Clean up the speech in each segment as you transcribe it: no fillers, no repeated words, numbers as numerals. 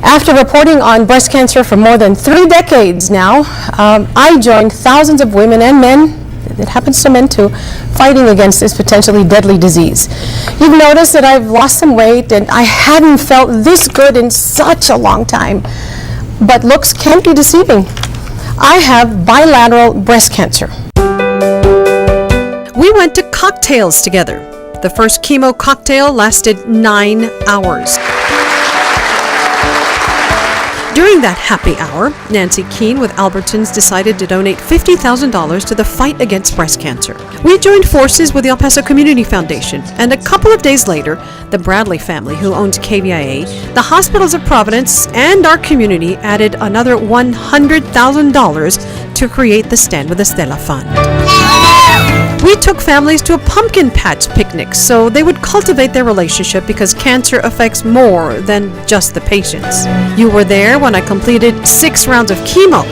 After reporting on breast cancer for more than 3 decades now, I joined thousands of women and men, it happens to men too, fighting against this potentially deadly disease. You've noticed that I've lost some weight and I hadn't felt this good in such a long time. But looks can be deceiving. I have bilateral breast cancer. We went to cocktails together. The first chemo cocktail lasted 9 hours. During that happy hour, Nancy Keene with Albertsons decided to donate $50,000 to the fight against breast cancer. We joined forces with the El Paso Community Foundation, and a couple of days later, the Bradley family, who owns KVIA, the hospitals of Providence, and our community added another $100,000 to create the Stand with Estela Fund. We took families to a pumpkin patch picnic so they would cultivate their relationship because cancer affects more than just the patients. You were there when I completed 6 rounds of chemo.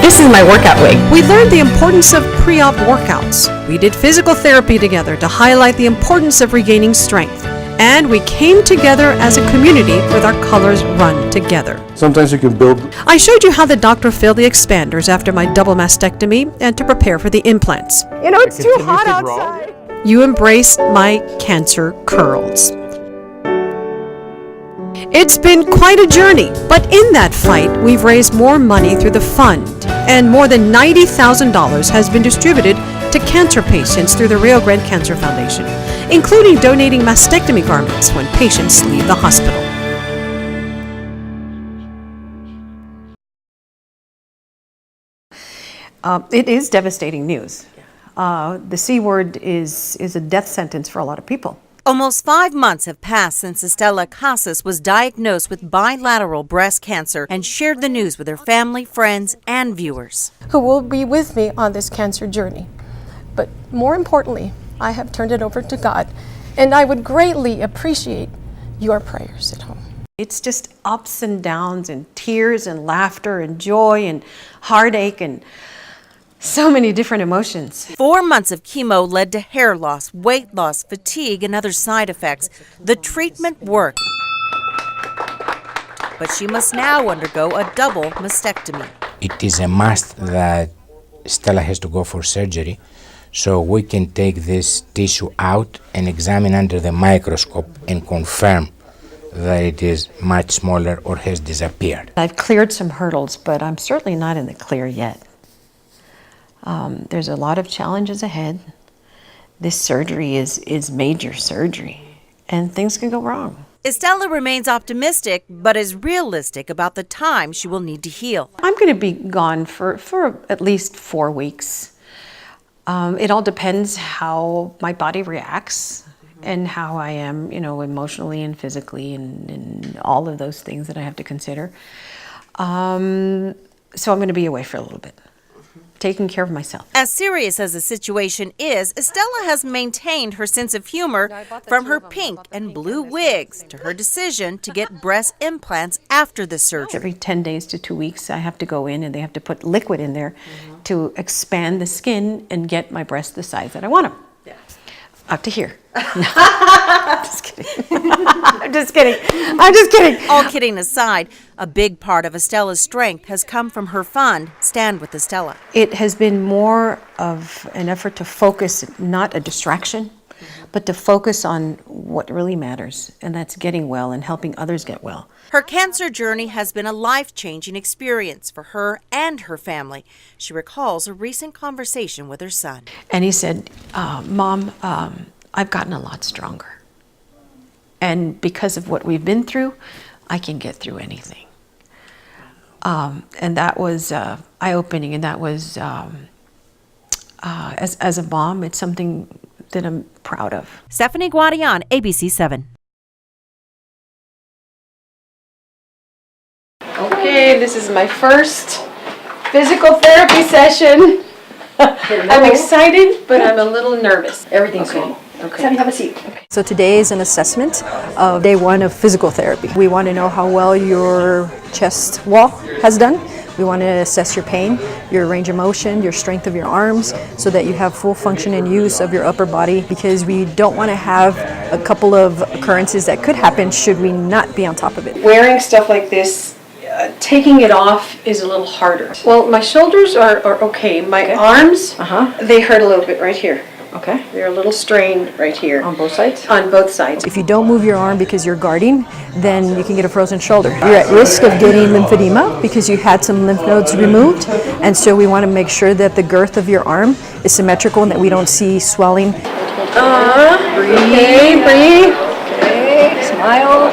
This is my workout wig. We learned the importance of pre-op workouts. We did physical therapy together to highlight the importance of regaining strength. And we came together as a community with our colors run together. Sometimes you can build. I showed you how the doctor filled the expanders after my double mastectomy and to prepare for the implants. You know, it's too hot outside. You embraced my cancer curls. It's been quite a journey, but in that fight, we've raised more money through the fund, and more than $90,000 has been distributed to cancer patients through the Rio Grande Cancer Foundation, including donating mastectomy garments when patients leave the hospital. It is devastating news. The C word is a death sentence for a lot of people. Almost 5 months have passed since Estela Casas was diagnosed with bilateral breast cancer and shared the news with her family, friends, and viewers. Who will be with me on this cancer journey. But more importantly, I have turned it over to God, and I would greatly appreciate your prayers at home. It's just ups and downs and tears and laughter and joy and heartache and so many different emotions. 4 months of chemo led to hair loss, weight loss, fatigue, and other side effects. The treatment worked, but she must now undergo a double mastectomy. It is a must that Stella has to go for surgery so we can take this tissue out and examine under the microscope and confirm that it is much smaller or has disappeared. I've cleared some hurdles, but I'm certainly not in the clear yet. There's a lot of challenges ahead. This surgery is major surgery, and things can go wrong. Estela remains optimistic, but is realistic about the time she will need to heal. I'm going to be gone for at least 4 weeks. It all depends how my body reacts and how I am, emotionally and physically and all of those things that I have to consider. So I'm going to be away for a little bit, taking care of myself. As serious as the situation is, Estela has maintained her sense of humor from her pink and blue wigs to her decision to get breast implants after the surgery. Every 10 days to 2 weeks, I have to go in and they have to put liquid in there to expand the skin and get my breasts the size that I want them. Yeah. Up to here. Just kidding. I'm just kidding. All kidding aside, a big part of Estela's strength has come from her fund, Stand with Estela. It has been more of an effort to focus, not a distraction, but to focus on what really matters, and that's getting well and helping others get well. Her cancer journey has been a life-changing experience for her and her family. She recalls a recent conversation with her son. And he said, Mom, I've gotten a lot stronger. And because of what we've been through, I can get through anything. And that was eye-opening, and that was, as a mom, it's something that I'm proud of. Stephanie Guadian, ABC 7. Okay, this is my first physical therapy session. I'm excited, but I'm a little nervous. Everything's cool. Okay. Have a seat. Okay. So today is an assessment of day 1 of physical therapy. We want to know how well your chest wall has done. We want to assess your pain, your range of motion, your strength of your arms, so that you have full function and use of your upper body, because we don't want to have a couple of occurrences that could happen should we not be on top of it. Wearing stuff like this, taking it off is a little harder. Well, my shoulders are okay. My arms, they hurt a little bit right here. Okay. They're a little strained right here. On both sides? On both sides. If you don't move your arm because you're guarding, then you can get a frozen shoulder. You're at risk of getting lymphedema because you had some lymph nodes removed, and so we want to make sure that the girth of your arm is symmetrical and that we don't see swelling. Breathe. Okay, breathe. Okay, smile.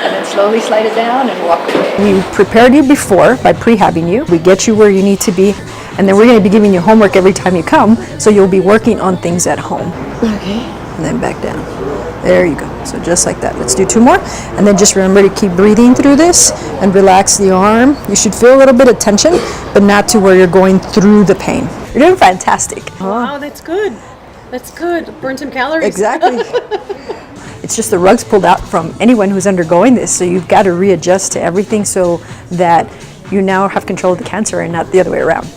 And then slowly slide it down and walk away. We prepared you before by prehabbing you. We get you where you need to be, and then we're going to be giving you homework every time you come, so you'll be working on things at home. Okay. And then back down. There you go. So just like that. Let's do 2 more. And then just remember to keep breathing through this and relax the arm. You should feel a little bit of tension, but not to where you're going through the pain. You're doing fantastic. Wow, that's good. That's good. Burn some calories. Exactly. It's just the rug's pulled out from anyone who's undergoing this, so you've got to readjust to everything so that you now have control of the cancer and not the other way around.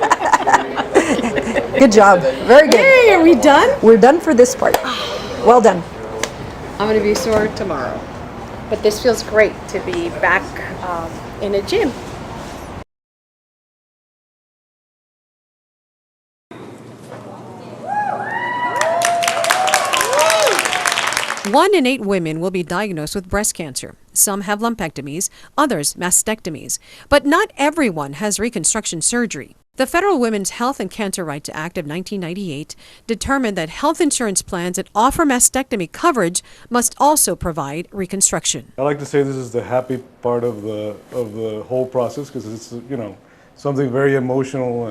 Good job. Very good. Hey, are we done? We're done for this part. Well done. I'm going to be sore tomorrow. But this feels great to be back in a gym. One in 8 women will be diagnosed with breast cancer. Some have lumpectomies, others mastectomies. But not everyone has reconstruction surgery. The Federal Women's Health and Cancer Rights Act of 1998 determined that health insurance plans that offer mastectomy coverage must also provide reconstruction. I like to say this is the happy part of the whole process, because it's, you know, something very emotional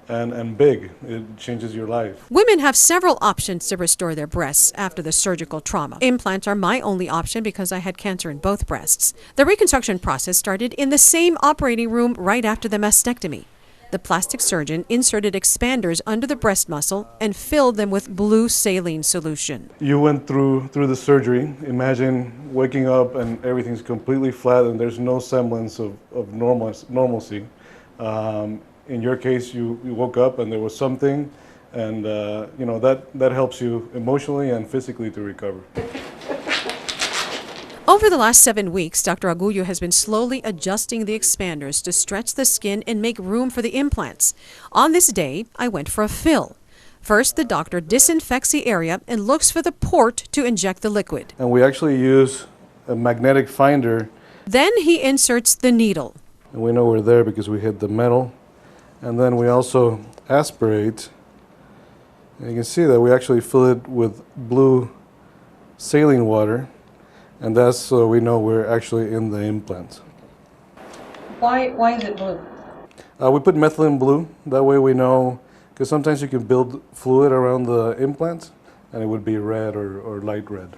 and big. It changes your life. Women have several options to restore their breasts after the surgical trauma. Implants are my only option because I had cancer in both breasts. The reconstruction process started in the same operating room right after the mastectomy. The plastic surgeon inserted expanders under the breast muscle and filled them with blue saline solution. You went through the surgery. Imagine waking up and everything's completely flat and there's no semblance of normalcy. In your case, you woke up and there was something, and you know, that helps you emotionally and physically to recover. Over the last 7 weeks, Dr. Aguyo has been slowly adjusting the expanders to stretch the skin and make room for the implants. On this day, I went for a fill. First, the doctor disinfects the area and looks for the port to inject the liquid. And we actually use a magnetic finder. Then he inserts the needle. And we know we're there because we hit the metal. And then we also aspirate. And you can see that we actually fill it with blue saline water. And that's so we know we're actually in the implant. Why is it blue? We put methylene blue. That way we know, because sometimes you can build fluid around the implant and it would be red or light red.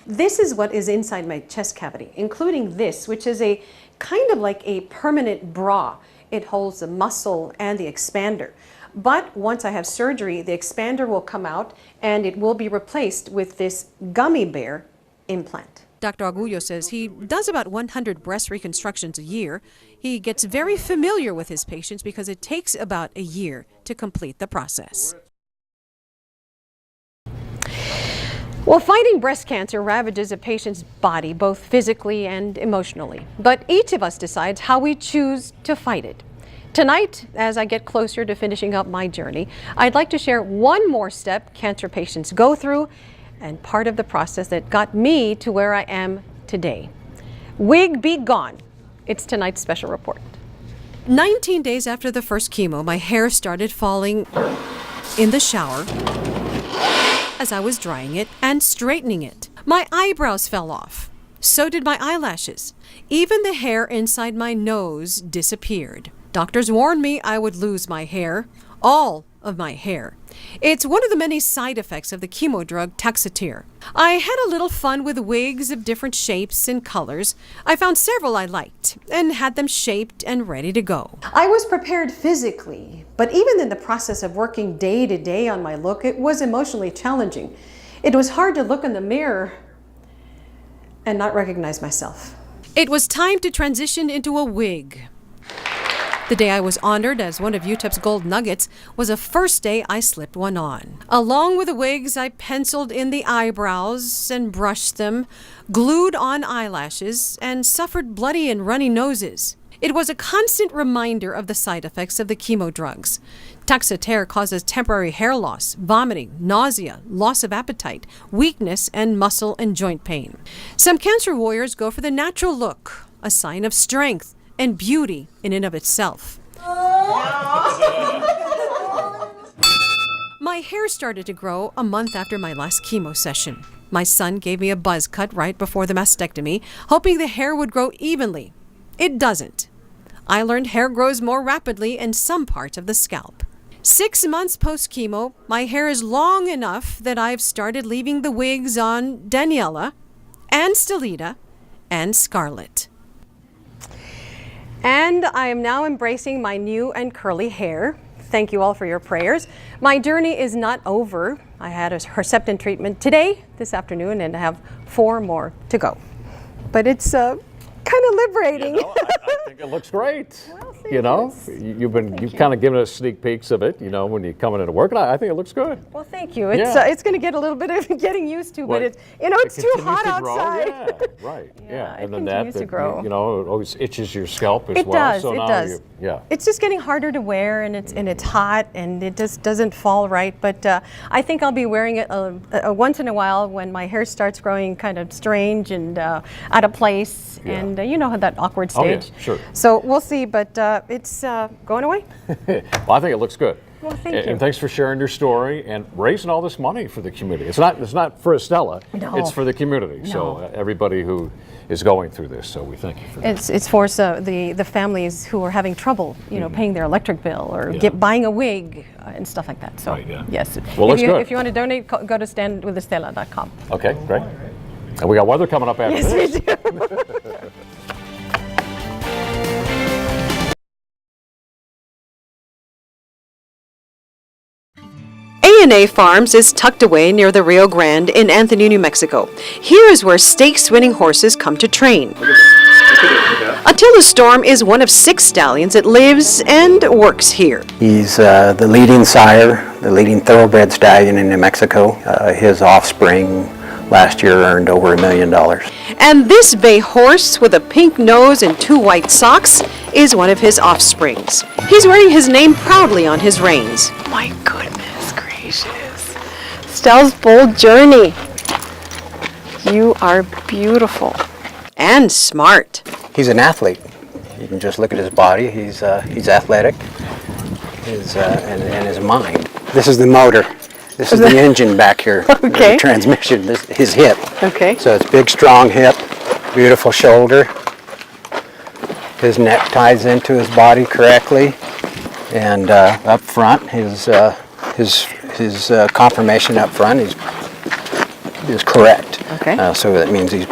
This is what is inside my chest cavity, including this, which is a kind of like a permanent bra. It holds the muscle and the expander. But once I have surgery, the expander will come out and it will be replaced with this gummy bear implant. Dr. Aguyo says he does about 100 breast reconstructions a year. He gets very familiar with his patients because it takes about a year to complete the process. Well, fighting breast cancer ravages a patient's body, both physically and emotionally. But each of us decides how we choose to fight it. Tonight, as I get closer to finishing up my journey, I'd like to share one more step cancer patients go through and part of the process that got me to where I am today. Wig be gone. It's tonight's special report. 19 days after the first chemo, my hair started falling in the shower as I was drying it and straightening it. My eyebrows fell off. So did my eyelashes. Even the hair inside my nose disappeared. Doctors warned me I would lose my hair, all of my hair. It's one of the many side effects of the chemo drug Taxotere. I had a little fun with wigs of different shapes and colors. I found several I liked and had them shaped and ready to go. I was prepared physically, but even in the process of working day to day on my look, it was emotionally challenging. It was hard to look in the mirror and not recognize myself. It was time to transition into a wig. The day I was honored as one of UTEP's Gold Nuggets was the first day I slipped one on. Along with the wigs, I penciled in the eyebrows and brushed them, glued on eyelashes, and suffered bloody and runny noses. It was a constant reminder of the side effects of the chemo drugs. Taxotere causes temporary hair loss, vomiting, nausea, loss of appetite, weakness, and muscle and joint pain. Some cancer warriors go for the natural look, a sign of strength and beauty in and of itself. My hair started to grow a month after my last chemo session. My son gave me a buzz cut right before the mastectomy, hoping the hair would grow evenly. It doesn't. I learned hair grows more rapidly in some parts of the scalp. 6 months post-chemo, my hair is long enough that I've started leaving the wigs on Daniela and Stelita and Scarlett. And I am now embracing my new and curly hair. Thank you all for your prayers. My journey is not over. I had a Herceptin treatment today, this afternoon, and I have 4 more to go. But it's kind of liberating. You know, I think it looks great. Well, you know, you've kind of given us sneak peeks of it, you know, when you come into work, and I think it looks good. Well, thank you. It's going to get a little bit of getting used to, but it's, you know, it's too hot outside. Yeah, right. Yeah, and then that to grow. You know, it always itches your scalp as it well. Does, so it now does. Yeah. It's just getting harder to wear, and it's hot, and it just doesn't fall right. But I think I'll be wearing it once in a while when my hair starts growing kind of strange and out of place, and you know, that awkward stage. Oh, yeah, sure. So we'll see, but it's going away. Well, I think it looks good. Well, thank you. And thanks for sharing your story and raising all this money for the community. It's not for Estela. No. It's for the community. No. So everybody who is going through this. So we thank you for that. It's for the families who are having trouble, you know, paying their electric bill or buying a wig and stuff like that. So right, yeah. yes. Well, that's good. If you want to donate, go to standwithestela.com. Okay, great. And we got weather coming up after this. Yes, we do. A&A Farms is tucked away near the Rio Grande in Anthony, New Mexico. Here is where stakes-winning horses come to train. Attila Storm is one of 6 stallions that lives and works here. He's the leading sire, the leading thoroughbred stallion in New Mexico. His offspring last year earned over $1 million. And this bay horse with a pink nose and 2 white socks is one of his offsprings. He's wearing his name proudly on his reins. My goodness gracious. Stell's Bold Journey. You are beautiful. And smart. He's an athlete. You can just look at his body. He's athletic. And his mind. This is the motor. This is the engine back here. Okay. The transmission. This his hip. Okay. So it's big, strong hip, beautiful shoulder. His neck ties into his body correctly, and up front, his conformation up front is correct. Okay. So that means he's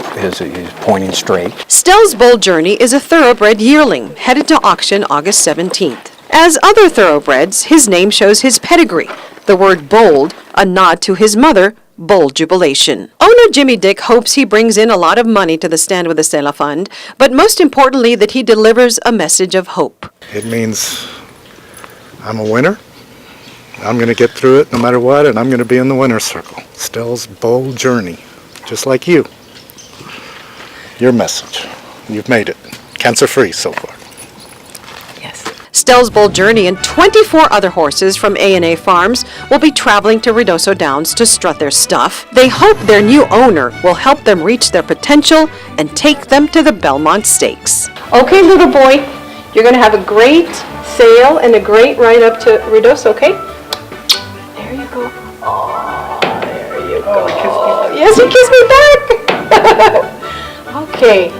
pointing straight. Stell's Bold Journey is a thoroughbred yearling headed to auction August 17th. As other thoroughbreds, his name shows his pedigree. The word bold, a nod to his mother, Bold Jubilation. Owner Jimmy Dick hopes he brings in a lot of money to the Stand with Estela Fund, but most importantly that he delivers a message of hope. It means I'm a winner. I'm going to get through it no matter what, and I'm going to be in the winner's circle. Stell's Bold Journey, just like you. Your message. You've made it. Cancer-free so far. Stell's Bold Journey and 24 other horses from A&A Farms will be traveling to Ruidoso Downs to strut their stuff. They hope their new owner will help them reach their potential and take them to the Belmont Stakes. Okay, little boy, you're going to have a great sail and a great ride up to Ruidoso, okay? There you go. Oh, there you go. Yes, you kissed me back. Okay,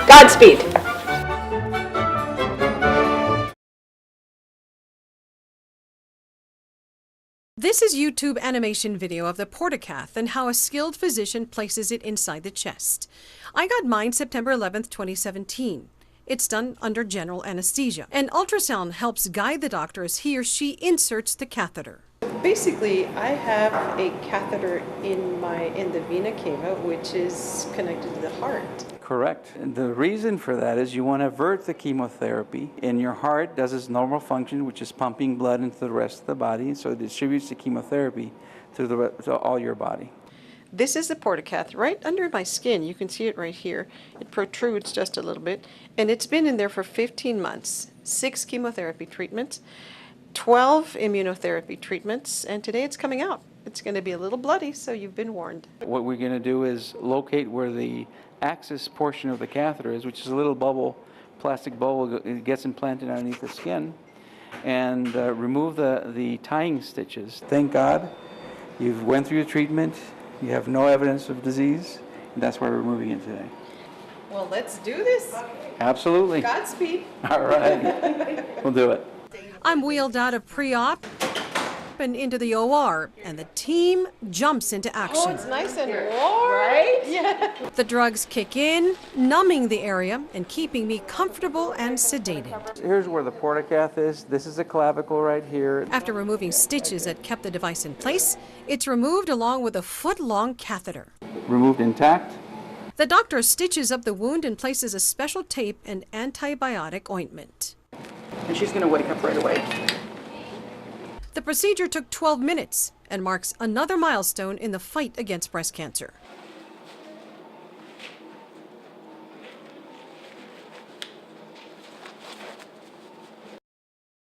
Godspeed. This is YouTube animation video of the portacath and how a skilled physician places it inside the chest. I got mine September 11th, 2017. It's done under general anesthesia. An ultrasound helps guide the doctor as he or she inserts the catheter. basically, I have a catheter in the vena cava, which is connected to the heart. Correct. And the reason for that is you want to avert the chemotherapy, and your heart does its normal function, which is pumping blood into the rest of the body, so it distributes the chemotherapy to all your body. This is the portacath right under my skin. You can see it right here. It protrudes just a little bit, and it's been in there for 15 months. 6 chemotherapy treatments, 12 immunotherapy treatments, and today it's coming out. It's going to be a little bloody, so you've been warned. What we're going to do is locate where the axis portion of the catheter is, which is a little bubble, plastic bubble. It gets implanted underneath the skin, and remove the tying stitches. Thank God you've went through your treatment. You have no evidence of disease, and that's why we're moving it today. Well, let's do this. Absolutely. Godspeed. All right. We'll do it. I'm wheeled out of pre-op and into the OR, and the team jumps into action. Oh, it's nice and warm. Right? Yeah. The drugs kick in, numbing the area and keeping me comfortable and sedated. Here's where the portacath is. This is a clavicle right here. After removing stitches that kept the device in place, it's removed along with a foot-long catheter. Removed intact. The doctor stitches up the wound and places a special tape and antibiotic ointment. And she's going to wake up right away. The procedure took 12 minutes and marks another milestone in the fight against breast cancer.